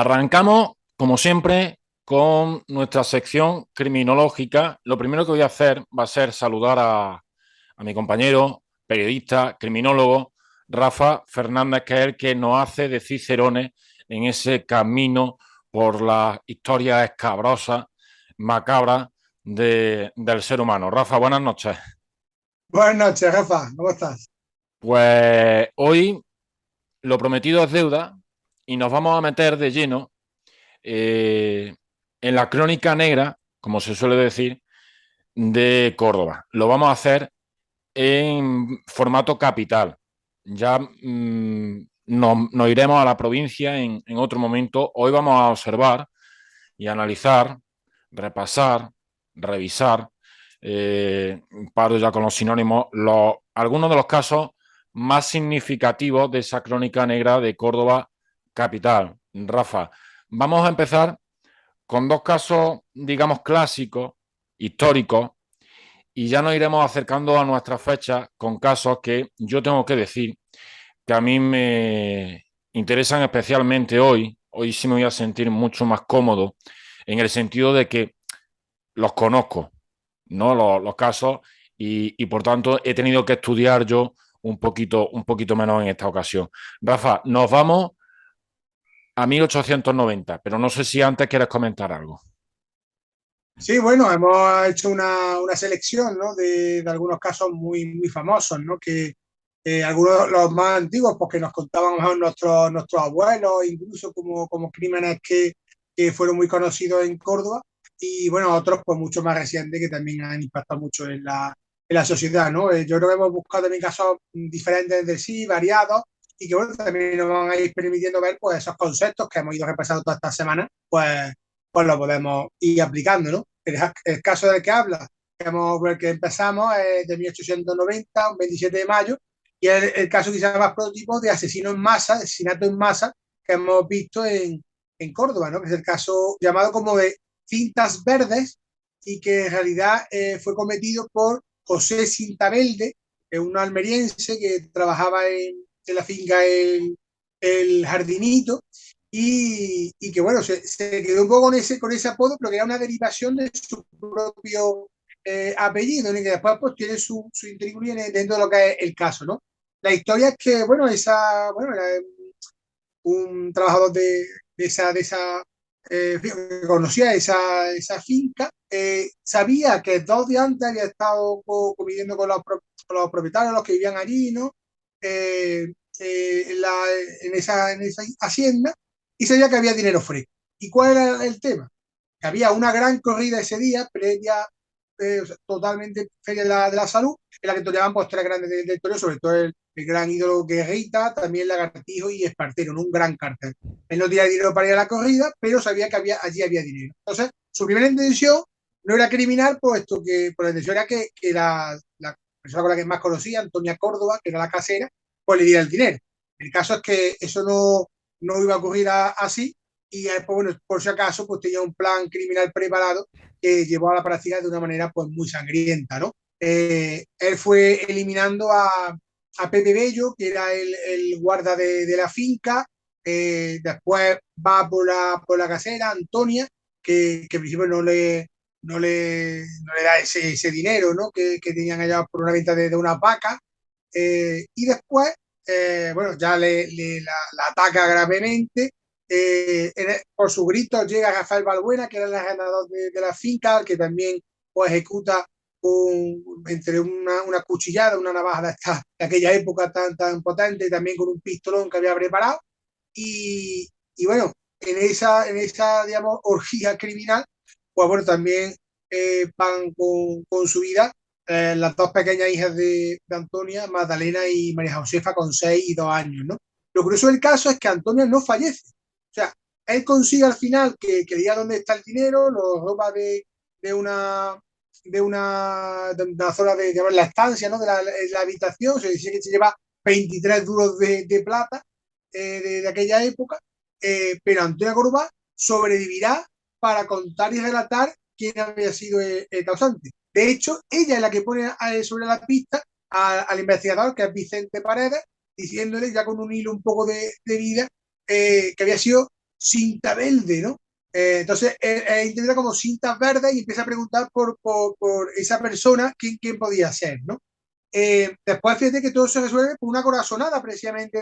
Arrancamos, como siempre, con nuestra sección criminológica. Lo primero que voy a hacer va a ser saludar a mi compañero, periodista, criminólogo, Rafa Fernández, que es el que nos hace de Cicerone en ese camino por las historias escabrosas, macabras del ser humano. Rafa, buenas noches. Buenas noches, Rafa. ¿Cómo estás? Pues hoy lo prometido es deuda y nos vamos a meter de lleno eh, en la crónica negra, como se suele decir, de Córdoba. Lo vamos a hacer en formato capital. Ya nos iremos a la provincia en otro momento. Hoy vamos a observar y analizar, repasar, revisar, paro ya con los sinónimos, algunos de los casos más significativos de esa crónica negra de Córdoba capital. Rafa, vamos a empezar con dos casos, digamos, clásicos, históricos, y ya nos iremos acercando a nuestras fechas con casos que yo tengo que decir que a mí me interesan especialmente hoy. Hoy sí me voy a sentir mucho más cómodo en el sentido de que los conozco, ¿no? Los casos y por tanto he tenido que estudiar yo un poquito menos en esta ocasión. Rafa, nos vamos a 1890, pero no sé si antes quieres comentar algo. Sí, bueno, hemos hecho una selección, ¿no? de algunos casos muy famosos, ¿no? Que algunos los más antiguos, porque nos contaban mejor nuestros abuelos, incluso como crímenes que fueron muy conocidos en Córdoba, y bueno, otros pues mucho más recientes que también han impactado mucho en la sociedad, ¿no? Yo creo que hemos buscado también casos diferentes de sí, variados, y que bueno, también nos van a ir permitiendo ver pues esos conceptos que hemos ido repasando toda esta semana, pues lo podemos ir aplicando, ¿no? El caso del que habla, que empezamos es de 1890, un 27 de mayo, y es el caso quizás más prototipo de asesino en masa, asesinato en masa que hemos visto en Córdoba, ¿no? Que es el caso llamado como de Cintas Verdes y que en realidad fue cometido por José Cintabelde, un almeriense que trabajaba en la finca el Jardinito y que bueno, se quedó un poco con ese apodo, pero que era una derivación de su propio apellido, ¿no? Y que después pues tiene su intríngulis dentro de lo que es el caso, ¿no? La historia es que, bueno, bueno, era un trabajador de esa que conocía esa finca, sabía que 2 días antes había estado conviviendo con los propietarios, los que vivían allí, ¿no? Eh, en esa hacienda, y sabía que había dinero fresco. ¿Y cuál era el tema? Que había una gran corrida ese día, previa, o sea, totalmente feria de la salud, en la que toreaban pues 3 grandes del toreo, sobre todo el gran ídolo Guerrita, también Lagartijo y Espartero, en un gran cartel. Él no tenía dinero para ir a la corrida, pero sabía que allí había dinero. Entonces, su primera intención no era criminal, puesto que por la intención era que la persona con la que más conocía, Antonia Córdoba, que era la casera, pues le diera el dinero. El caso es que eso no iba a ocurrir así, y pues, bueno, por si acaso, pues tenía un plan criminal preparado que llevó a la práctica de una manera pues muy sangrienta, ¿no? Él fue eliminando a Pepe Bello, que era el guarda de la finca, después va por la casera, Antonia, que al principio no le da ese dinero, ¿no? Que tenían allá por una venta de una vaca, y después, bueno, ya la ataca gravemente. Por sus gritos llega Rafael Balbuena, que era el ganador de la finca, que también pues, ejecuta entre una cuchillada, una navaja de aquella época tan potente, también con un pistolón que había preparado. Y bueno, en esa, digamos, orgía criminal, pues bueno, también van con su vida las dos pequeñas hijas de Antonia, Magdalena y María Josefa, con 6 y 2 años, ¿no? Lo curioso del caso es que Antonia no fallece. O sea, él consigue al final que diga dónde está el dinero, lo roba de una de una zona de la estancia, ¿no? De la habitación, se dice que se lleva 23 duros de plata de aquella época, pero Antonia Corba sobrevivirá para contar y relatar quién había sido el causante. De hecho, ella es la que pone sobre la pista al investigador, que es Vicente Paredes, diciéndole ya con un hilo un poco de vida que había sido cinta verde, ¿no? Entonces interpreta como cintas verdes y empieza a preguntar por esa persona quién podía ser, ¿no? Después fíjate que todo se resuelve por una corazonada precisamente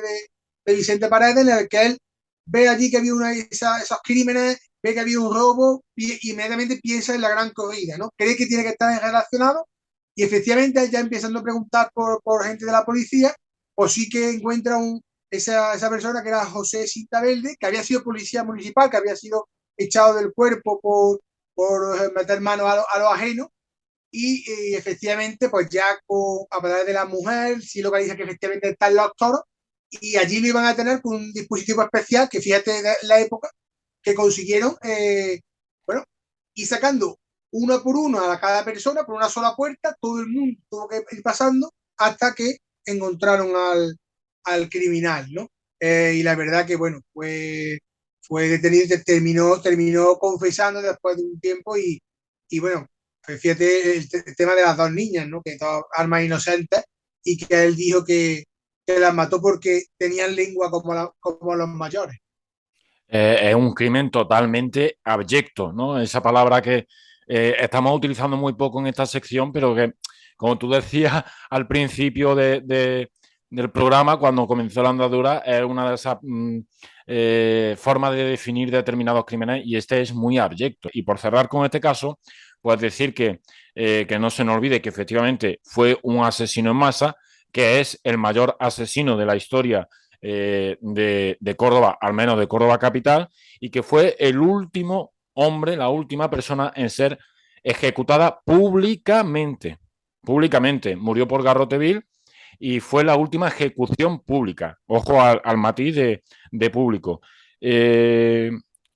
de Vicente Paredes, en el que él ve allí que había esos crímenes, ve que había un robo y inmediatamente piensa en la gran corrida, ¿no? Cree que tiene que estar relacionado y efectivamente ya empezando a preguntar por gente de la policía, pues sí que encuentra esa persona que era José Cintavelde, que había sido policía municipal, que había sido echado del cuerpo por meter mano a lo ajeno y efectivamente, pues ya a través de la mujer, sí localiza que efectivamente están los toros y allí lo iban a tener con un dispositivo especial que fíjate de la época que consiguieron, bueno, y sacando uno por uno a cada persona por una sola puerta, todo el mundo tuvo que ir pasando hasta que encontraron al criminal, ¿no? Y la verdad que, bueno, fue detenido, terminó confesando después de un tiempo y bueno, pues fíjate el tema de las dos niñas, ¿no? Que todas armas inocentes y que él dijo que las mató porque tenían lengua como los mayores. Es un crimen totalmente abyecto, ¿no? Esa palabra que estamos utilizando muy poco en esta sección, pero que, como tú decías al principio del programa, cuando comenzó la andadura, es una de esas formas de definir determinados crímenes y este es muy abyecto. Y por cerrar con este caso, pues decir que no se nos olvide que efectivamente fue un asesino en masa, que es el mayor asesino de la historia de Córdoba, al menos de Córdoba capital, y que fue el último hombre, la última persona en ser ejecutada públicamente. Públicamente. Murió por garrote vil y fue la última ejecución pública. Ojo al matiz de público.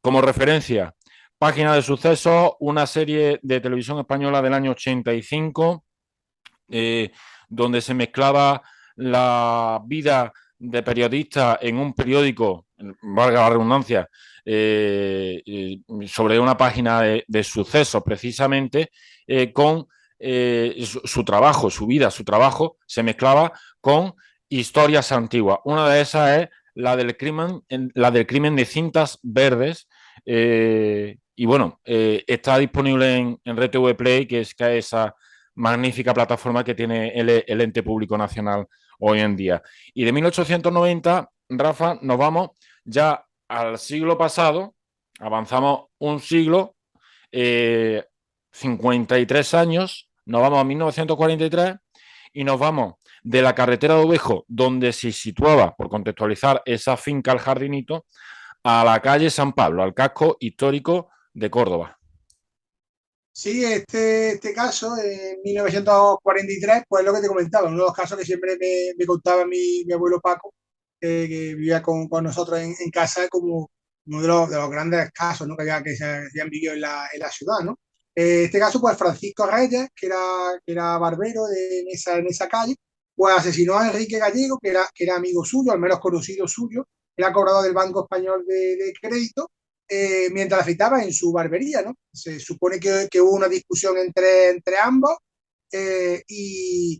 Como referencia, página de sucesos, una serie de televisión española del año 85, donde se mezclaba la vida de periodista en un periódico, valga la redundancia, sobre una página de sucesos precisamente, con su trabajo, su vida, su trabajo, se mezclaba con historias antiguas. Una de esas es la del crimen de cintas verdes. Y bueno, está disponible en RTV Play, que es esa magnífica plataforma que tiene el ente público nacional hoy en día. Y de 1890, Rafa, nos vamos ya al siglo pasado, avanzamos un siglo, 53 años, nos vamos a 1943 y nos vamos de la carretera de Ovejo, donde se situaba, por contextualizar, esa finca El Jardinito, a la calle San Pablo, al casco histórico de Córdoba. Sí, este caso, en 1943, pues lo que te comentaba, uno de los casos que siempre me contaba mi abuelo Paco, que vivía con nosotros en casa, como uno de los grandes casos, ¿no? Que se habían vivido en la ciudad, ¿no? Este caso, pues Francisco Reyes, que era barbero en esa calle, pues asesinó a Enrique Gallego, que era amigo suyo, al menos conocido suyo, era cobrador del Banco Español de Crédito, mientras afeitaba en su barbería, ¿no? Se supone que hubo una discusión entre ambos y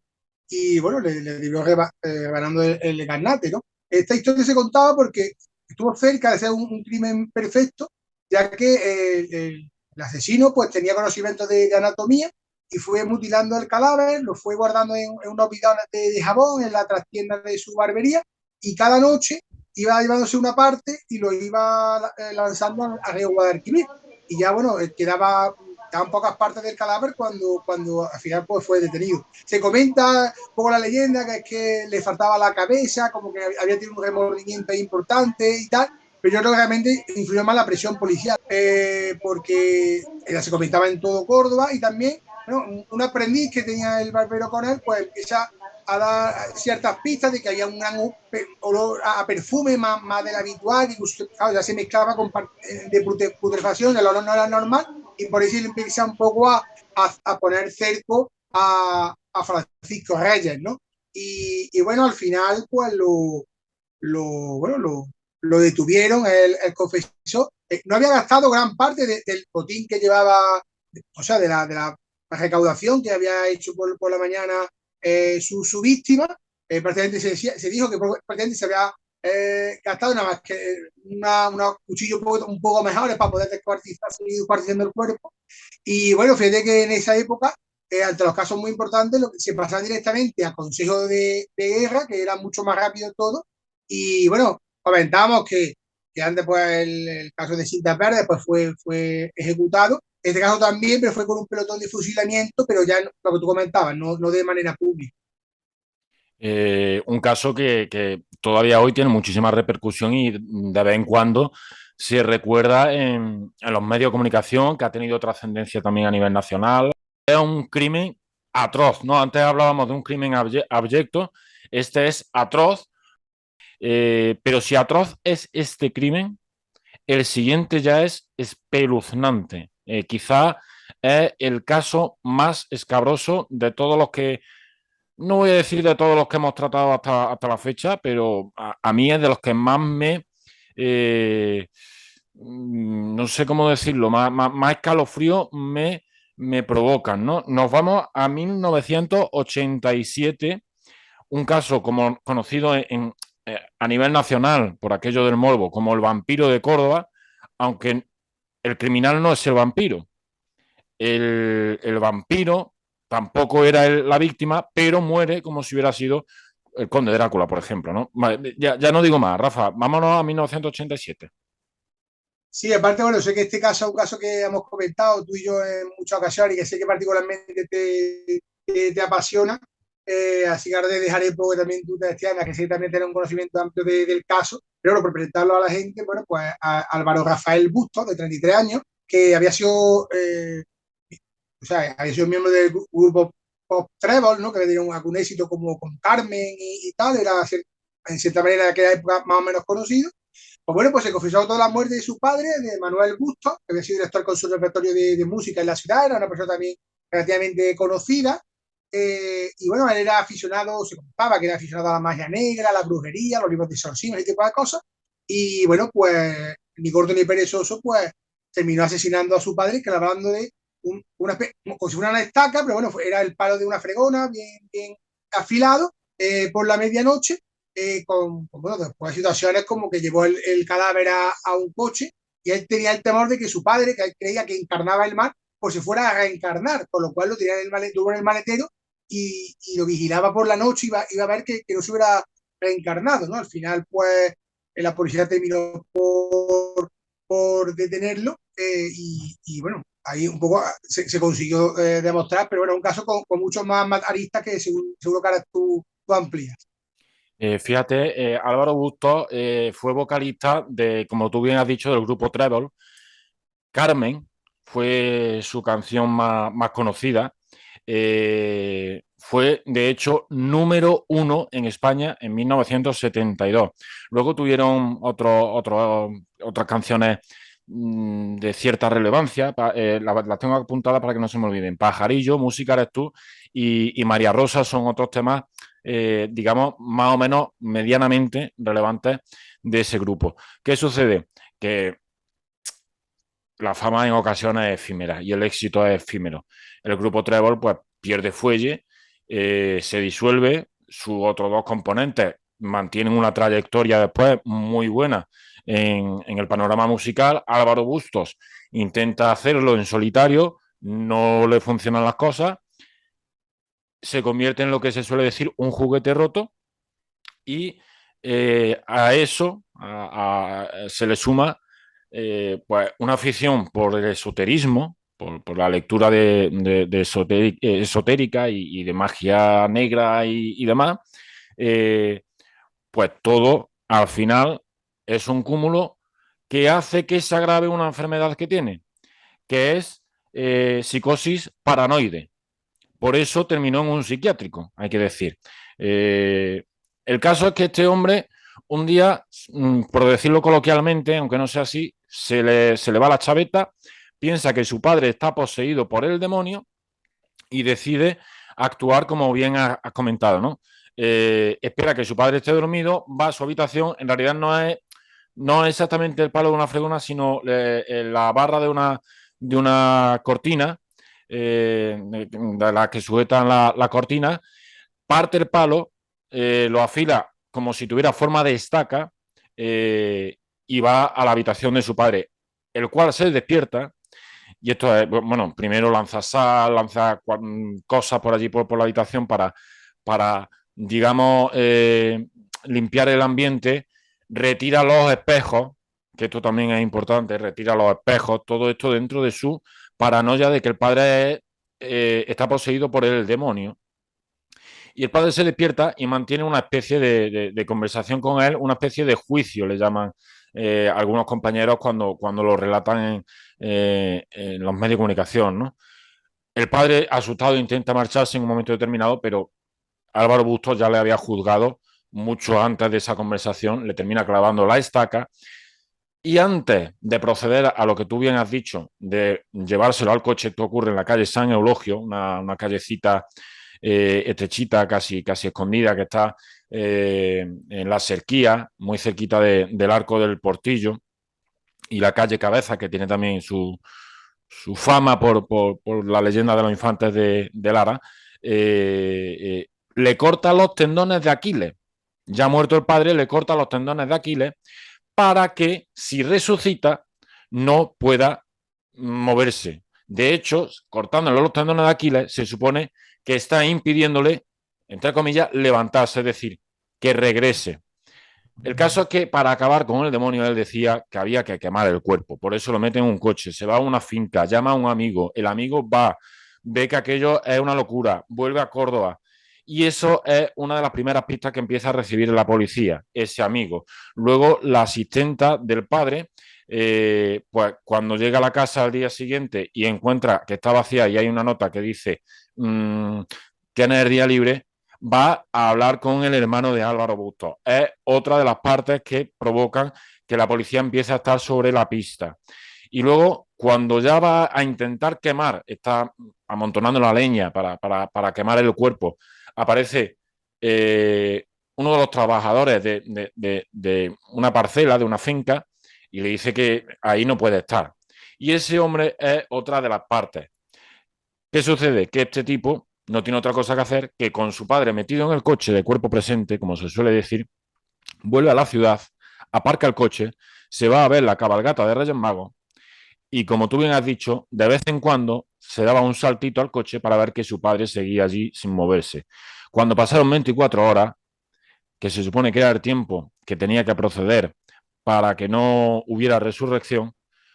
bueno, le dio ganando el garnate, ¿no? Esta historia se contaba porque estuvo cerca de ser un crimen perfecto, ya que el asesino pues tenía conocimiento de anatomía y fue mutilando el cadáver, lo fue guardando en unos bidones de jabón en la trastienda de su barbería y cada noche iba llevándose una parte y lo iba lanzando a Río Guadalquivir. Y ya, bueno, quedaban pocas partes del cadáver cuando al final pues, fue detenido. Se comenta un poco la leyenda que es que le faltaba la cabeza, como que había tenido un remordimiento importante y tal, pero yo creo que realmente influyó más la presión policial, porque se comentaba en todo Córdoba y también, bueno, un aprendiz que tenía el barbero con él, pues empieza a dar ciertas pistas de que había un gran olor a perfume más del habitual, incluso claro, ya se mezclaba de putrefacción, el olor no era normal, y por eso le empieza un poco a poner cerco a Francisco Reyes, ¿no? Y bueno, al final, pues bueno, lo detuvieron, él confesó, no había gastado gran parte del botín que llevaba, o sea, de la recaudación que había hecho por la mañana su víctima, prácticamente se dijo que prácticamente se había gastado nada más que unos cuchillos un poco mejores para poder descuartizar, seguir descuartizando el cuerpo. Y bueno, fíjate que en esa época, ante los casos muy importantes, lo que se pasaba directamente a consejo de guerra, que era mucho más rápido todo. Y bueno, comentábamos que antes pues el caso de Cinta Verde pues fue ejecutado. Este caso también, pero fue con un pelotón de fusilamiento, pero ya lo que tú comentabas, no de manera pública. Un caso que todavía hoy tiene muchísima repercusión y de vez en cuando se recuerda en los medios de comunicación, que ha tenido trascendencia también a nivel nacional. Es un crimen atroz, ¿no? Antes hablábamos de un crimen abyecto, este es atroz, pero si atroz es este crimen, el siguiente ya es espeluznante. Quizá es el caso más escabroso de todos los que, no voy a decir de todos los que hemos tratado hasta la fecha, pero a mí es de los que más eh, no sé cómo decirlo, más escalofrío me provocan, ¿no? Nos vamos a 1987, un caso como conocido a nivel nacional por aquello del morbo, como el vampiro de Córdoba, aunque el criminal no es el vampiro. El vampiro tampoco era la víctima, pero muere como si hubiera sido el conde Drácula, por ejemplo, ¿no? Vale, ya no digo más, Rafa, vámonos a 1987. Sí, aparte, bueno, sé que este caso es un caso que hemos comentado tú y yo en muchas ocasiones y que sé que particularmente te apasiona. Así que ahora te dejaré porque también tú te decías que sé que también tienes un conocimiento amplio del caso, pero bueno, por presentarlo a la gente, bueno, pues a Álvaro Rafael Bustos, de 33 años, que había sido, o sea, había sido miembro del grupo Pop Treble, ¿no? Que le dieron algún éxito como con Carmen y tal, era en cierta manera de aquella época más o menos conocido. Pues bueno, pues se confesó toda la muerte de su padre, de Manuel Bustos, que había sido director con su repertorio de música en la ciudad, era una persona también relativamente conocida. Y bueno, él era aficionado, se contaba que era aficionado a la magia negra, a la brujería, a los libros de exorcismos y tipo de cosas. Y bueno, pues ni corto ni perezoso, pues terminó asesinando a su padre, que hablando de como si fuera una estaca, pero bueno, era el palo de una fregona bien afilado por la medianoche bueno, después de situaciones como que llevó el cadáver a un coche y él tenía el temor de que su padre, que él creía que encarnaba el mal, pues se fuera a reencarnar, con lo cual lo tenía en el maletero y lo vigilaba por la noche y iba a ver que no se hubiera reencarnado, ¿no? Al final, pues, la policía terminó por detenerlo y bueno, ahí un poco se consiguió demostrar, pero bueno, un caso con muchos más aristas que seguro que ahora tú amplías. Fíjate, Álvaro Bustos fue vocalista de, como tú bien has dicho, del grupo Treble. Carmen fue su canción más conocida. Fue, de hecho, número uno en España en 1972. Luego tuvieron otras canciones de cierta relevancia. Las tengo apuntadas para que no se me olviden. Pajarillo, Música eres tú y María Rosa son otros temas, digamos, más o menos medianamente relevantes de ese grupo. ¿Qué sucede? Que la fama en ocasiones es efímera y el éxito es efímero. El grupo Trevor pues pierde fuelle, se disuelve, sus otros dos componentes mantienen una trayectoria después muy buena en el panorama musical. Álvaro Bustos intenta hacerlo en solitario, no le funcionan las cosas, se convierte en lo que se suele decir un juguete roto y a eso se le suma pues una afición por el esoterismo, por la lectura de esotérica y de magia negra y demás, eh, pues todo al final es un cúmulo que hace que se agrave una enfermedad que tiene, que es psicosis paranoide. Por eso terminó en un psiquiátrico, hay que decir. Eh, el caso es que este hombre, un día, por decirlo coloquialmente, aunque no sea así, se le va la chaveta, piensa que su padre está poseído por el demonio y decide actuar como bien has comentado, ¿no? Espera que su padre esté dormido, va a su habitación, en realidad no es exactamente el palo de una fregona, sino la barra de una cortina, de la que sujetan la cortina, parte el palo, lo afila como si tuviera forma de estaca eh, y va a la habitación de su padre, el cual se despierta. Y esto es, bueno, primero lanza sal, lanza cosas por allí por la habitación para digamos, limpiar el ambiente, retira los espejos, que esto también es importante, retira los espejos, todo esto dentro de su paranoia de que el padre está poseído por el demonio. Y el padre se despierta y mantiene una especie de conversación con él, una especie de juicio, le llaman algunos compañeros cuando lo relatan en los medios de comunicación, ¿no? El padre, asustado, intenta marcharse en un momento determinado, pero Álvaro Bustos ya le había juzgado mucho antes de esa conversación, le termina clavando la estaca y antes de proceder a lo que tú bien has dicho, de llevárselo al coche, esto ocurre en la calle San Eulogio, una callecita estrechita, casi escondida, que está en la Serquía, muy cerquita del Arco del Portillo, y la calle Cabeza, que tiene también su fama por la leyenda de los infantes de Lara, le corta los tendones de Aquiles. Ya muerto el padre, le corta los tendones de Aquiles para que si resucita no pueda moverse. De hecho, cortándole los tendones de Aquiles, se supone que está impidiéndole, entre comillas, levantarse, es decir, que regrese. El caso es que para acabar con el demonio, él decía que había que quemar el cuerpo. Por eso lo mete en un coche, se va a una finca, llama a un amigo, el amigo va, ve que aquello es una locura, vuelve a Córdoba. Y eso es una de las primeras pistas que empieza a recibir la policía, ese amigo. Luego, la asistenta del padre, pues cuando llega a la casa al día siguiente y encuentra que está vacía y hay una nota que dice, tienes el día libre, va a hablar con el hermano de Álvaro Bustos. Es otra de las partes que provocan que la policía empiece a estar sobre la pista. Y luego, cuando ya va a intentar quemar, está amontonando la leña para quemar el cuerpo, aparece uno de los trabajadores de una parcela, de una finca, y le dice que ahí no puede estar. Y ese hombre es otra de las partes. ¿Qué sucede? Que este tipo no tiene otra cosa que hacer que con su padre metido en el coche de cuerpo presente, como se suele decir, vuelve a la ciudad, aparca el coche, se va a ver la cabalgata de Reyes Magos y, como tú bien has dicho, de vez en cuando se daba un saltito al coche para ver que su padre seguía allí sin moverse. Cuando pasaron 24 horas, que se supone que era el tiempo que tenía que proceder para que no hubiera resurrección,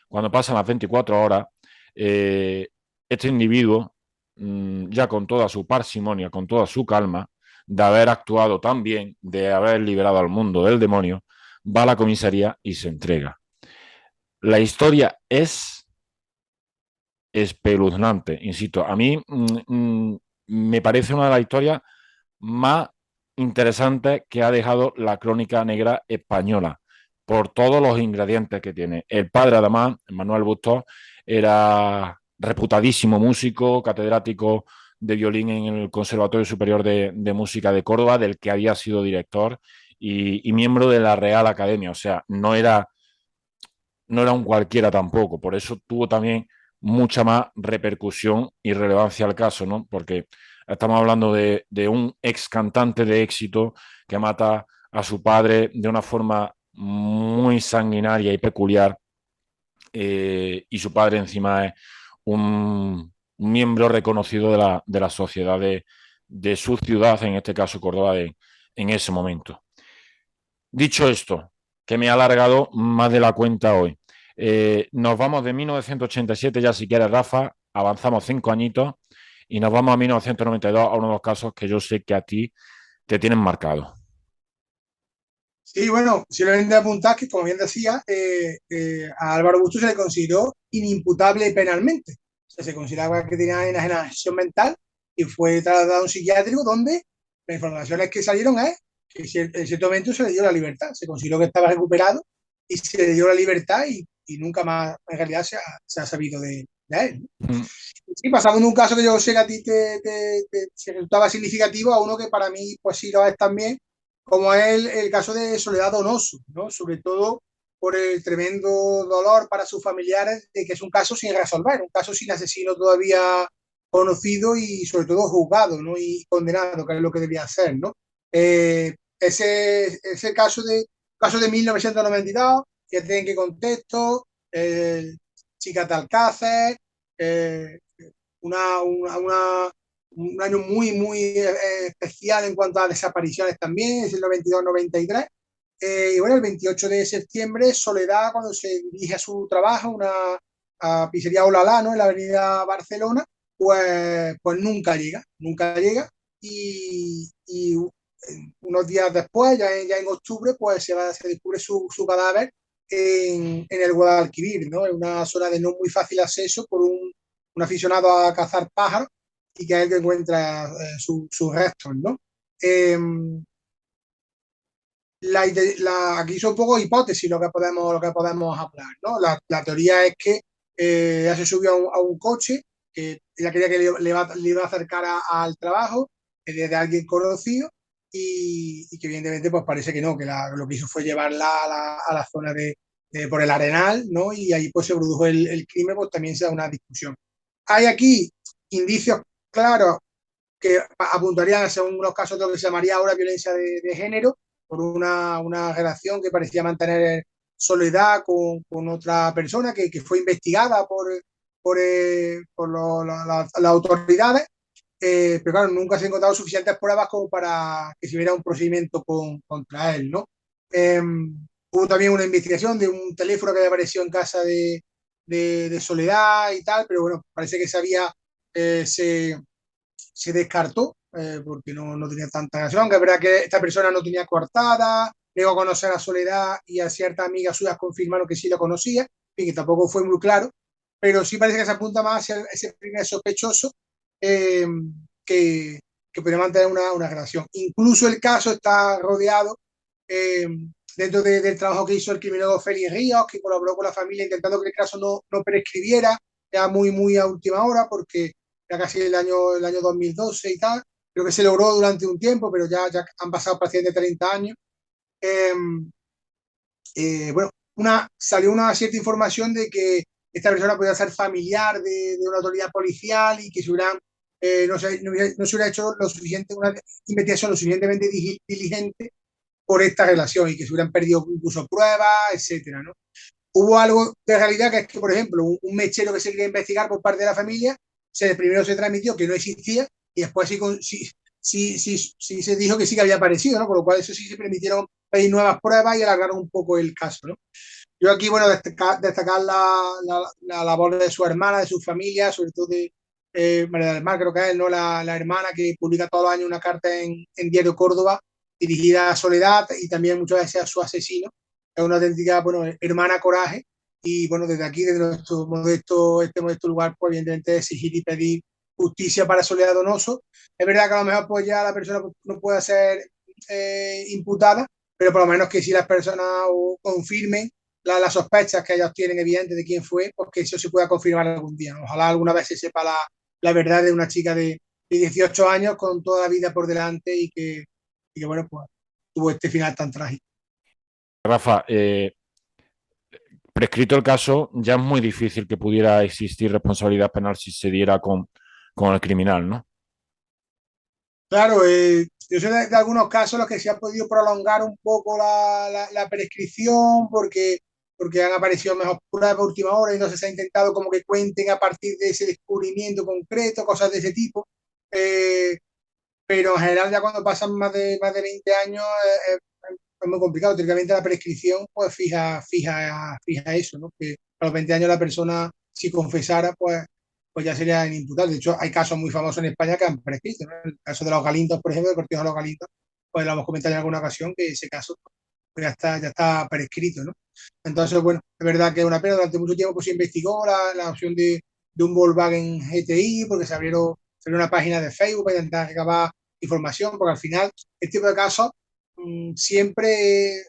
cuando pasan las 24 horas, eh, este individuo, ya con toda su parsimonia, con toda su calma, de haber actuado tan bien, de haber liberado al mundo del demonio, va a la comisaría y se entrega. La historia es espeluznante, insisto. A mí me parece una de las historias más interesantes que ha dejado la crónica negra española, por todos los ingredientes que tiene. El padre, además, Manuel Bustos, era reputadísimo músico, catedrático de violín en el Conservatorio Superior de Música de Córdoba, del que había sido director y miembro de la Real Academia. O sea, no era un cualquiera tampoco. Por eso tuvo también mucha más repercusión y relevancia al caso, ¿no? Porque estamos hablando de un ex cantante de éxito que mata a su padre de una forma muy sanguinaria y peculiar, y su padre encima es un miembro reconocido de la sociedad de su ciudad, en este caso Córdoba, en ese momento. Dicho esto, que me ha alargado más de la cuenta hoy, nos vamos de 1987, ya si quieres, Rafa, avanzamos 5 añitos y nos vamos a 1992, a uno de los casos que yo sé que a ti te tienen marcado. Sí, bueno, simplemente apuntar que, como bien decía, a Álvaro Bustos se le consideró inimputable penalmente. O sea, se consideraba que tenía enajenación mental y fue trasladado a un psiquiátrico donde las informaciones que salieron es que en cierto momento se le dio la libertad. Se consideró que estaba recuperado y se le dio la libertad y nunca más en realidad se ha sabido de él, ¿no? Mm. Sí, pasamos de un caso que yo sé que a ti te resultaba significativo a uno que para mí pues sí lo es también, como es el caso de Soledad Donoso, ¿no? Sobre todo por el tremendo dolor para sus familiares de que es un caso sin resolver, un caso sin asesino todavía conocido y sobre todo juzgado, ¿no? Y condenado, que es lo que debía hacer, ¿no? Ese caso caso de 1992, fíjate en qué contexto, chica de Alcácer, eh, un año muy, muy especial en cuanto a desapariciones también, es el 92-93. Y bueno, el 28 de septiembre, Soledad, cuando se dirige a su trabajo, a pizzería Olalá, ¿no? En la avenida Barcelona, pues nunca llega. Y unos días después, ya en octubre, pues se descubre su cadáver en el Guadalquivir, ¿no? En una zona de no muy fácil acceso por un aficionado a cazar pájaros y que es el que encuentra sus restos, ¿no? Eh, aquí son un poco hipótesis lo que podemos hablar, ¿no? La teoría es que ella se subió a un coche, que ella quería que le iba a acercar al trabajo desde alguien conocido y que evidentemente pues parece que no, que lo que hizo fue llevarla a la zona por el Arenal, ¿no? Y ahí pues se produjo el crimen, pues también se da una discusión. Hay aquí indicios claros que apuntarían, según los casos, de lo que se llamaría ahora violencia de género, por una relación que parecía mantener soledad con otra persona que fue investigada por las autoridades, pero claro, nunca se han encontrado suficientes pruebas como para que se hubiera un procedimiento contra él, ¿no? Eh, Hubo también una investigación de un teléfono que apareció en casa de Soledad y tal, pero bueno, parece que se descartó porque no tenía tanta relación, aunque es verdad que esta persona no tenía coartada, llegó a conocer a Soledad y a ciertas amigas suyas confirmaron que sí lo conocía, y que tampoco fue muy claro, pero sí parece que se apunta más hacia ese primer sospechoso eh, que, que podría mantener una relación. Incluso el caso está rodeado eh, dentro del trabajo que hizo el criminólogo Félix Ríos, que colaboró con la familia intentando que el caso no prescribiera ya muy a última hora, porque ya casi el año 2012 y tal. Creo que se logró durante un tiempo, pero ya han pasado prácticamente 30 años. Eh, bueno, salió una cierta información de que esta persona podía ser familiar de una autoridad policial y que se hubieran, no se hubiera hecho una investigación lo suficientemente diligente por esta relación y que se hubieran perdido incluso pruebas, etcétera, ¿no? Hubo algo de realidad que es que, por ejemplo, un mechero que se quería investigar por parte de la familia, primero se transmitió que no existía y después sí se dijo que sí que había aparecido, ¿no? Por lo cual eso sí se permitieron pedir nuevas pruebas y alargaron un poco el caso, ¿no? Yo aquí, bueno, destacar la labor de su hermana, de su familia, sobre todo de María del Mar, creo que es, ¿no? La hermana que publica todos los años una carta en Diario Córdoba dirigida a Soledad y también muchas veces a su asesino. Es una auténtica, bueno, hermana coraje. Y bueno, desde aquí, desde este modesto lugar, pues evidentemente exigir y pedir justicia para Soledad Donoso. Es verdad que a lo mejor pues ya la persona no puede ser imputada, pero por lo menos que si las personas confirmen las sospechas que ellos tienen evidentes de quién fue, pues que eso se pueda confirmar algún día. Ojalá alguna vez se sepa la verdad de una chica de 18 años con toda la vida por delante y que bueno, pues tuvo este final tan trágico. Rafa, prescrito el caso, ya es muy difícil que pudiera existir responsabilidad penal si se diera con el criminal, ¿no? Claro, yo sé de algunos casos en los que se ha podido prolongar un poco la prescripción porque han aparecido mejor pruebas a última hora y entonces se ha intentado como que cuenten a partir de ese descubrimiento concreto, cosas de ese tipo. Eh, pero en general ya cuando pasan más de 20 años es muy complicado. Típicamente la prescripción pues fija eso, ¿no? Que a los 20 años la persona, si confesara, pues ya sería inimputable. De hecho, hay casos muy famosos en España que han prescrito, ¿no? El caso de los Galindos, por ejemplo, de Cortijo de los Galindos, pues lo hemos comentado en alguna ocasión que ese caso pues ya está prescrito, ¿no? Entonces, bueno, es verdad que es una pena. Durante mucho tiempo pues, se investigó la opción de un Volkswagen GTI porque se abrió una página de Facebook para intentar recabar información, porque al final este tipo de casos siempre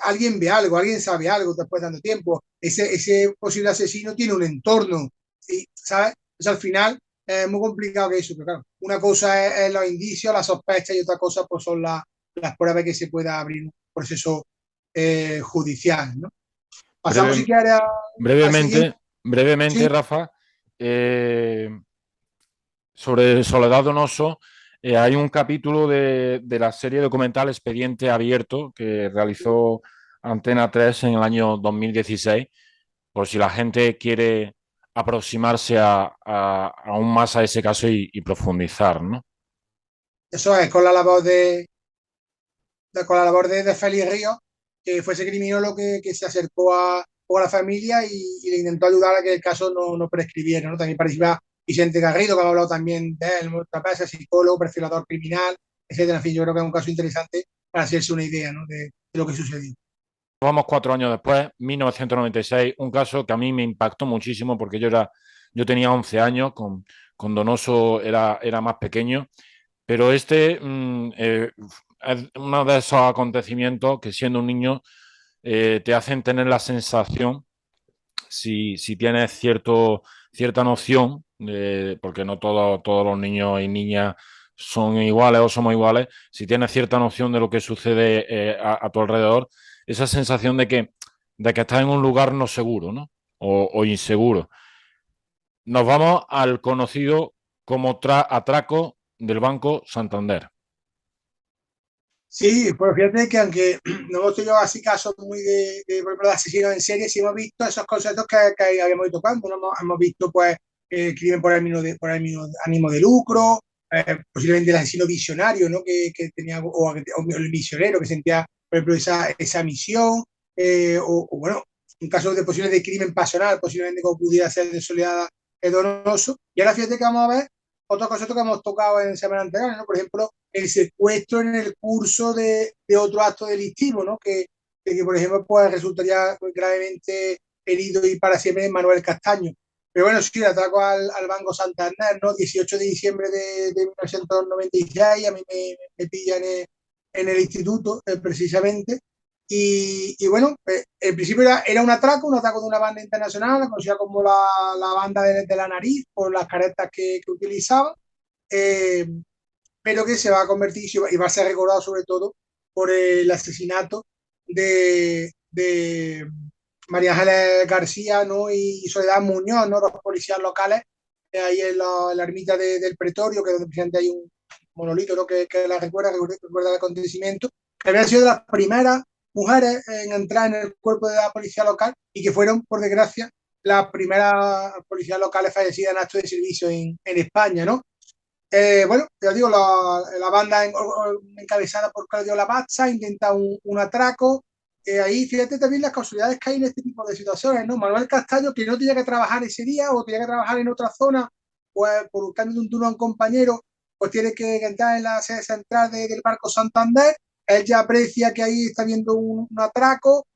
alguien ve algo, alguien sabe algo después de tanto tiempo. Ese posible asesino tiene un entorno, ¿sí? ¿Sabes? Entonces al final es muy complicado que eso, pero claro, una cosa es los indicios, las sospechas y otra cosa pues son las pruebas que se pueda abrir un proceso judicial, ¿no? Pasamos si Breve, quieres al siguiente. brevemente, Sí, Rafa, sobre Soledad Donoso, hay un capítulo de la serie documental Expediente Abierto que realizó Antena 3 en el año 2016, por si la gente quiere aproximarse aún más a ese caso y profundizar, ¿no? Eso es, con la labor de Félix Ríos, que fue ese criminólogo que se acercó a la familia y le intentó ayudar a que el caso no prescribiera, ¿no? También participa Vicente Garrido, que ha hablado también de él muchas veces, psicólogo, perfilador criminal, etcétera. En fin, yo creo que es un caso interesante para hacerse una idea, ¿no? de lo que sucedió. Vamos 4 años después, 1996, un caso que a mí me impactó muchísimo porque yo tenía 11 años, con Donoso era más pequeño, pero es uno de esos acontecimientos que siendo un niño te hacen tener la sensación, si tienes cierta noción, porque no todos los niños y niñas son iguales o somos iguales, si tienes cierta noción de lo que sucede a tu alrededor, esa sensación de que estás en un lugar no seguro, ¿no? O inseguro. Nos vamos al conocido como atraco del Banco Santander. Sí, pues fíjate que aunque no hemos tenido así casos muy por ejemplo, de asesinos en serie, sí hemos visto esos conceptos que habíamos ido tocando, ¿no? Hemos visto pues crimen ánimo de lucro, posiblemente el asesino visionario, ¿no? Que tenía, o el visionero que sentía, por ejemplo, esa misión, bueno, un caso de posibles de crimen pasional, posiblemente como pudiera ser de Soledad Donoso. Y ahora fíjate que vamos a ver otros conceptos que hemos tocado en semana anterior, ¿no? Por ejemplo, el secuestro en el curso de otro acto delictivo, ¿no? Que, por ejemplo, pues resultaría gravemente herido y para siempre Manuel Castaño. Pero bueno, sí, el atraco al Banco Santander, ¿no? 18 de diciembre de 1996, a mí me pillan en el instituto, precisamente. Y bueno, en principio era un atraco de una banda internacional, conocida como la banda de la nariz, por las caretas que utilizaban. Eh, pero que se va a convertir y va a ser recordado sobre todo por el asesinato de María Ángeles García, ¿no? Y Soledad Muñoz, ¿no? Dos policías locales, ahí en la ermita del Pretorio, que es donde presente hay un monolito, ¿no? que recuerda el acontecimiento, que habían sido de las primeras mujeres en entrar en el cuerpo de la policía local y que fueron, por desgracia, las primeras policías locales fallecidas en actos de servicio en España, ¿no? Bueno, ya digo, la banda encabezada por Claudio Lavazza intenta un atraco. Ahí fíjate también las casualidades que hay en este tipo de situaciones, ¿no? Manuel Castaño, que no tenía que trabajar ese día o tenía que trabajar en otra zona, pues por un cambio de un turno a un compañero, pues tiene que entrar en la sede central del Banco Santander. Él ya aprecia que ahí está viendo un atraco.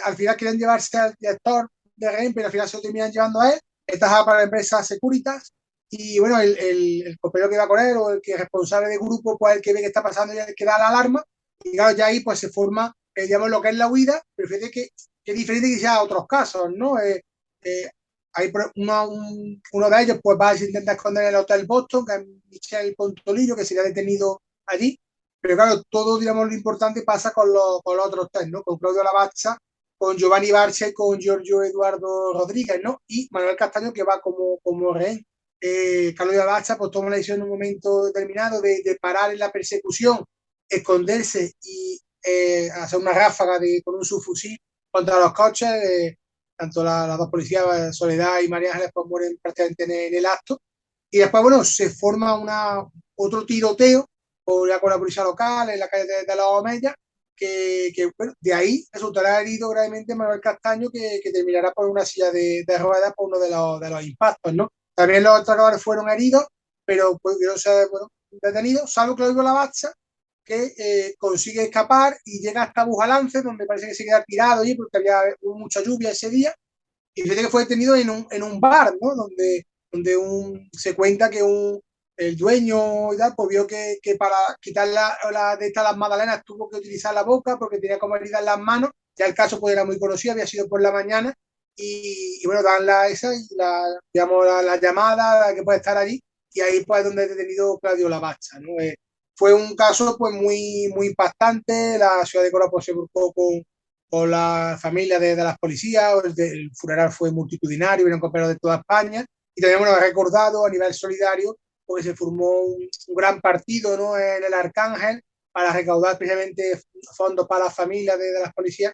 Al final quieren llevarse al director de REN, pero al final se lo terminan llevando a él. Esta es para la empresa Securitas. Y bueno, el copero que va con él o el que es responsable del grupo, pues el que ve que está pasando y el que da la alarma. Y claro, ya ahí pues se forma, digamos, lo que es la huida, pero fíjate que es diferente que sea otros casos, ¿no? Hay uno de ellos pues va a intentar esconder en el Hotel Boston, que es Michel Pontolillo, que sería detenido allí. Pero claro, todo, digamos, lo importante pasa con los otros tres, ¿no? Con Claudio Lavazza, con Giovanni Barcia y con Giorgio Eduardo Rodríguez, ¿no? Y Manuel Castaño, que va como rehén. Carlos de Abacha pues toma la decisión en un momento determinado de parar en la persecución, esconderse y hacer una ráfaga con un subfusil contra los coches. Tanto las dos policías, Soledad y María Ángeles, pues mueren prácticamente en el acto. Y después, bueno, se forma otro tiroteo ya con la policía local en la calle de la Omeya, que bueno, de ahí resultará herido gravemente Manuel Castaño, que terminará por una silla de ruedas por uno de los impactos, ¿no? También los atracadores fueron heridos, pero pudieron ser bueno, detenidos, salvo Claudio Lavazza, que consigue escapar y llega hasta Bujalance, donde parece que se queda tirado allí porque hubo mucha lluvia ese día. Y fíjate que fue detenido en un bar, ¿no? Donde se cuenta que el dueño y tal, pues vio que para quitar las magdalenas tuvo que utilizar la boca porque tenía como heridas las manos. Ya el caso pues era muy conocido, había sido por la mañana. Y bueno, dan digamos, la llamada la que puede estar allí. Y ahí pues es donde es detenido Claudio Lavazza, ¿no? Fue un caso pues muy, muy impactante. La ciudad de Córdoba pues, se volcó con la familia de las policías, el funeral fue multitudinario, vieron compañeros de toda España, y también bueno, recordado a nivel solidario, porque se formó un gran partido, ¿no? En el Arcángel para recaudar precisamente fondos para las familias de las policías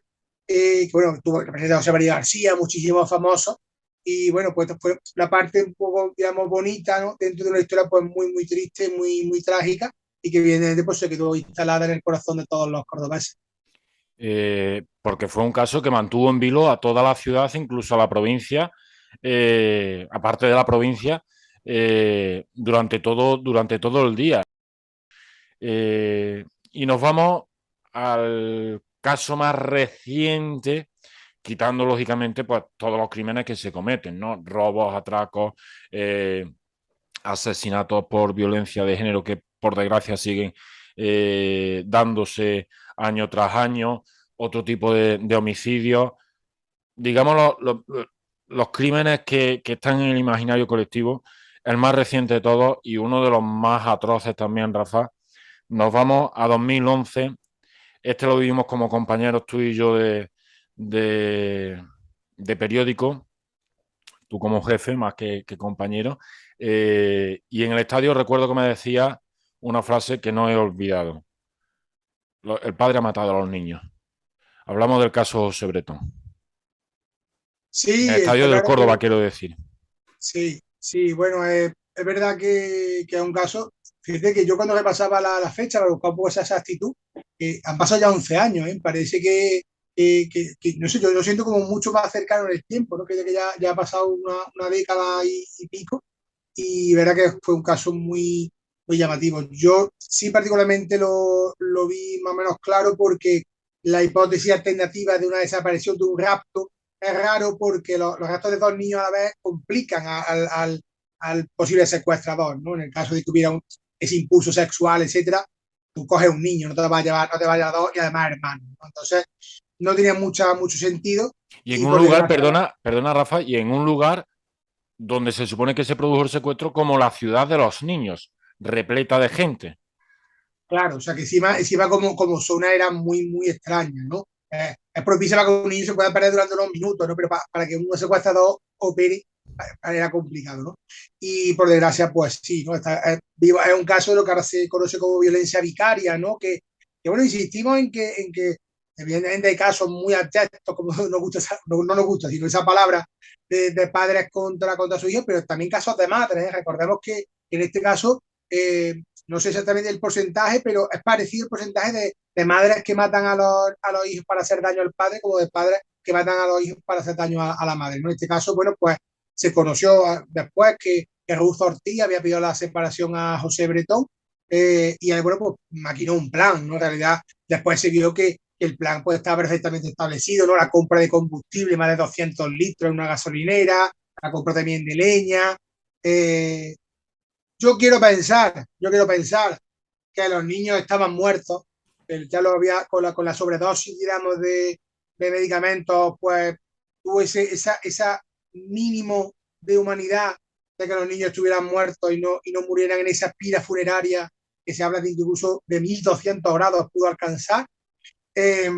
que bueno, tuvo representado a José María García, muchísimos famosos, y bueno, pues esta fue la parte un poco, digamos, bonita, ¿no? Dentro de una historia pues muy, muy triste, muy, muy trágica, y que viene pues se quedó instalada en el corazón de todos los cordobeses. Porque fue un caso que mantuvo en vilo a toda la ciudad, incluso a la provincia, aparte de la provincia, durante todo el día. Y nos vamos al caso más reciente, quitando lógicamente pues, todos los crímenes que se cometen, ¿no? Robos, atracos, asesinatos por violencia de género que por desgracia siguen dándose año tras año, otro tipo de homicidios, digamos los crímenes que están en el imaginario colectivo, el más reciente de todos y uno de los más atroces también, Rafa. Nos vamos a 2011. Este lo vivimos como compañeros tú y yo de, de periódico, tú como jefe más que compañero. Y en el estadio recuerdo que me decía una frase que no he olvidado. El padre ha matado a los niños. Hablamos del caso José Bretón. En el Sí, estadio está del claro Córdoba, que quiero decir. sí, sí, bueno, es verdad que es un caso. Fíjate que yo cuando repasaba la fecha, para buscar un poco esa exactitud, han pasado ya 11 años, ¿eh? Parece no sé, yo lo siento como mucho más cercano en el tiempo, ¿no? Que ya ha pasado una década y pico, y verdad que fue un caso muy, muy llamativo. Yo sí particularmente lo vi más o menos claro porque la hipótesis alternativa de una desaparición, de un rapto, es raro porque los raptos de dos niños a la vez complican al posible secuestrador, ¿no? En el caso de que hubiera ese impulso sexual, etcétera, tú coges un niño, no te va a llevar, no te va a llevar dos y además hermano, ¿no? Entonces, no tenía mucho sentido Y en y un por lugar, desgracia, perdona Rafa, y en un lugar donde se supone que se produjo el secuestro como la ciudad de los niños, repleta de gente. claro, o sea que encima como zona era muy, muy extraña, ¿no? Es propicia para que un niño se pueda perder durante unos minutos, ¿no? Pero para que un secuestrador opere era complicado, ¿no? Y por desgracia, pues sí, ¿no? Es un caso de lo que ahora se conoce como violencia vicaria, ¿no? Que bueno, insistimos en que evidentemente hay casos muy abyectos, como nos gusta, no nos gusta, sino esa palabra de padres contra sus hijos, pero también casos de madres, ¿eh? Recordemos que en este caso no sé exactamente el porcentaje, pero es parecido el porcentaje de madres que matan a los hijos para hacer daño al padre, como de padres que matan a los hijos para hacer daño a la madre, ¿no? En este caso, bueno, pues se conoció después que Ruth Ortiz había pedido la separación a José Bretón, y él, bueno, pues maquinó un plan, ¿no? En realidad, después se vio que el plan pues estaba perfectamente establecido, ¿no? La compra de combustible, más de 200 litros en una gasolinera, la compra también de leña, eh, yo quiero pensar que los niños estaban muertos, que ya lo había con la sobredosis, digamos, de medicamentos, pues tuvo esa mínimo de humanidad de que los niños estuvieran muertos y no murieran en esa pira funeraria que se habla de incluso de 1200 grados pudo alcanzar. Eh,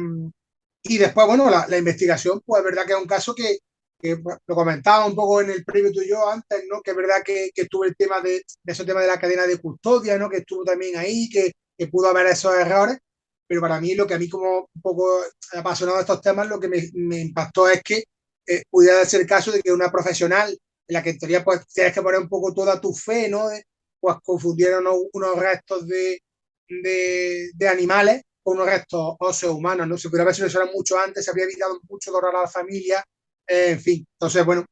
y después, bueno, la investigación, pues es verdad que es un caso que lo comentaba un poco en el previo tú y yo antes, ¿no? Que es verdad que estuvo el tema de ese tema de la cadena de custodia, ¿no? Que estuvo también ahí, que pudo haber esos errores, pero para mí lo que a mí como un poco apasionado de estos temas, lo que me impactó es que pudiera ser el caso de que una profesional en la que en teoría pues tienes que poner un poco toda tu fe, ¿no? Pues confundieron unos restos de animales con unos restos óseos humanos, ¿no? Se pudiera haber solucionado mucho antes, se habría evitado mucho dolor a la familia, en fin. Entonces, bueno,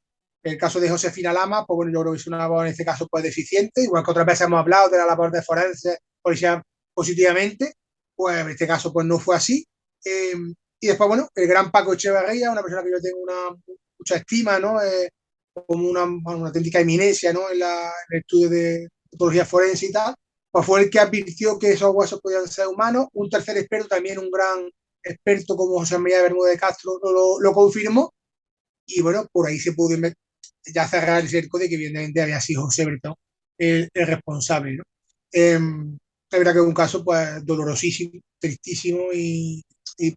el caso de Josefina Lama, pues bueno, yo creo que es una labor en este caso pues deficiente, igual que otras veces hemos hablado de la labor de forense, policía positivamente, pues en este caso pues no fue así. Eh, y después, bueno, el gran Paco Echeverría, una persona que yo tengo mucha estima, ¿no? Como una auténtica eminencia, ¿no? En el estudio de patología forense y tal, pues fue el que advirtió que esos huesos podían ser humanos. Un tercer experto, también un gran experto como José María Bermúdez de Castro, lo confirmó. Y bueno, por ahí se pudo ya cerrar el cerco de que evidentemente había sido José Bretón el responsable, ¿no? Es verdad que es un caso pues dolorosísimo, tristísimo y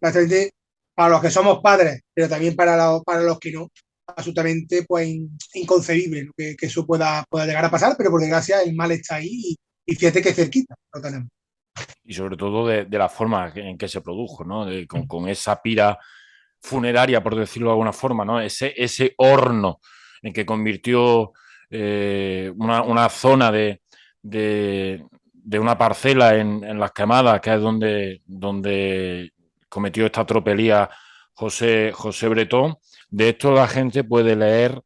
prácticamente para los que somos padres, pero también para los que no, absolutamente pues inconcebible, ¿no? Que eso pueda llegar a pasar, pero por desgracia el mal está ahí y fíjate que cerquita lo tenemos. Y sobre todo de la forma en que se produjo, ¿no? Con esa pira funeraria, por decirlo de alguna forma, ¿no? Ese horno en que convirtió una zona de una parcela en Las Quemadas, que es donde cometió esta tropelía José Bretón. De esto la gente puede leer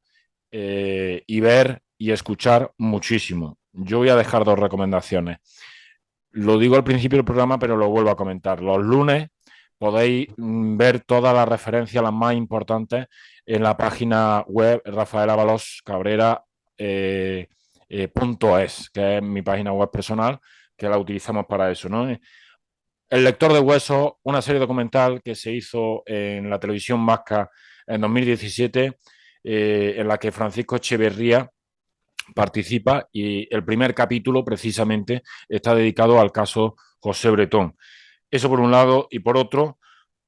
y ver y escuchar muchísimo. Yo voy a dejar dos recomendaciones. Lo digo al principio del programa, pero lo vuelvo a comentar. Los lunes podéis ver todas las referencias, las más importantes, en la página web rafaelabalos.cabrera.es, que es mi página web personal, que la utilizamos para eso, ¿no? El lector de huesos, una serie documental que se hizo en la televisión vasca en 2017, en la que Francisco Echeverría participa y el primer capítulo precisamente está dedicado al caso José Bretón. Eso por un lado, y por otro,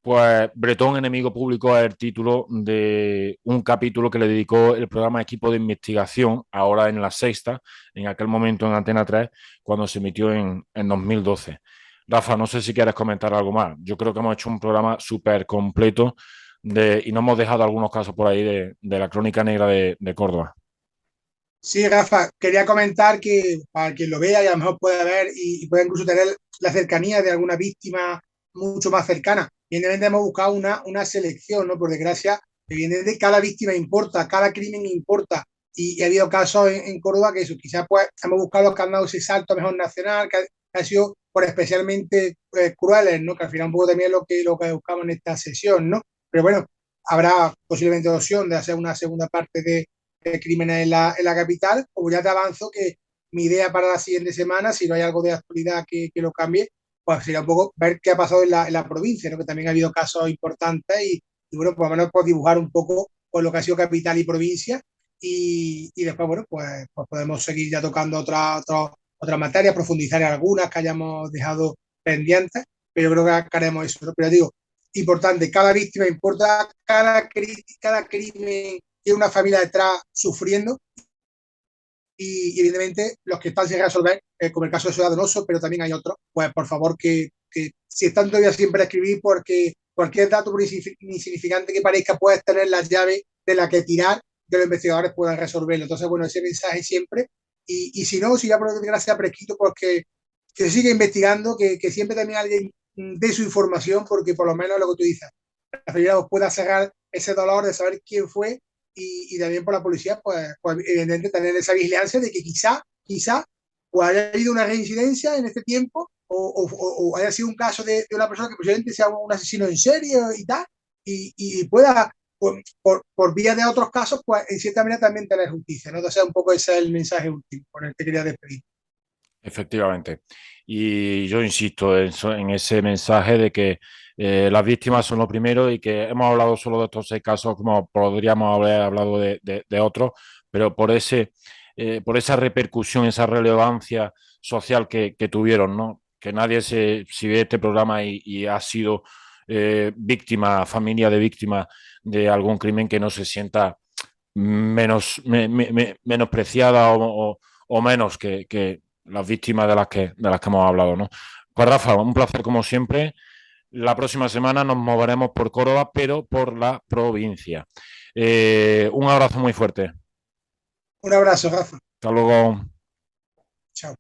pues Bretón, enemigo público, es el título de un capítulo que le dedicó el programa Equipo de Investigación, ahora en La Sexta, en aquel momento en Antena 3, cuando se emitió en 2012. Rafa, no sé si quieres comentar algo más. Yo creo que hemos hecho un programa súper completo y no hemos dejado algunos casos por ahí de la crónica negra de Córdoba. Sí, Rafa, quería comentar que para quien lo vea y a lo mejor pueda ver y pueda incluso tener la cercanía de alguna víctima mucho más cercana. Evidentemente hemos buscado una selección, ¿no? Por desgracia, evidentemente cada víctima importa, cada crimen importa. Y ha habido casos en Córdoba que eso, quizás pues hemos buscado los que han dado ese salto mejor nacional, que ha sido por especialmente crueles, ¿no? Que al final un poco también lo que buscamos en esta sesión, ¿no? Pero bueno, habrá posiblemente opción de hacer una segunda parte de crímenes en la capital. Como ya te avanzo que mi idea para la siguiente semana, si no hay algo de actualidad que lo cambie, pues sería un poco ver qué ha pasado en la provincia, ¿no? Que también ha habido casos importantes y bueno, por lo menos pues, dibujar un poco pues, lo que ha sido capital y provincia y después, bueno, pues podemos seguir ya tocando otras materias, profundizar en algunas que hayamos dejado pendientes, pero yo creo que haremos eso, ¿no? Pero digo, importante, cada víctima importa, cada crimen tiene una familia detrás sufriendo y evidentemente los que están sin resolver, como el caso de Ciudad Donoso, pero también hay otros, pues por favor que si están todavía siempre a escribir, porque cualquier dato por insignificante que parezca puedes tener las llaves de la que tirar, que los investigadores puedan resolverlo. Entonces, bueno, ese mensaje siempre. Si no, si ya por desgracia prescrito, pues que se siga investigando, que siempre también alguien dé su información, porque por lo menos lo que tú dices, la familia pueda cerrar ese dolor de saber quién fue y también por la policía, pues evidentemente tener esa vigilancia de que quizá pues haya habido una reincidencia en este tiempo o haya sido un caso de una persona que posiblemente sea un asesino en serie y tal, y pueda, por vía de otros casos, pues en cierta manera también tener justicia, ¿no? Entonces, un poco ese es el mensaje último con el que quería despedir. Efectivamente. Y yo insisto en ese mensaje de que las víctimas son lo primero y que hemos hablado solo de estos 6 casos, como podríamos haber hablado de otros, pero por esa repercusión, esa relevancia social que tuvieron, ¿no? Que nadie si ve este programa y ha sido víctima, familia de víctima de algún crimen, que no se sienta menospreciada o menos que las víctimas de las que hemos hablado, ¿no? Pues Rafa, un placer como siempre. La próxima semana nos moveremos por Córdoba, pero por la provincia. Un abrazo muy fuerte. Un abrazo, Rafa. Hasta luego. Chao.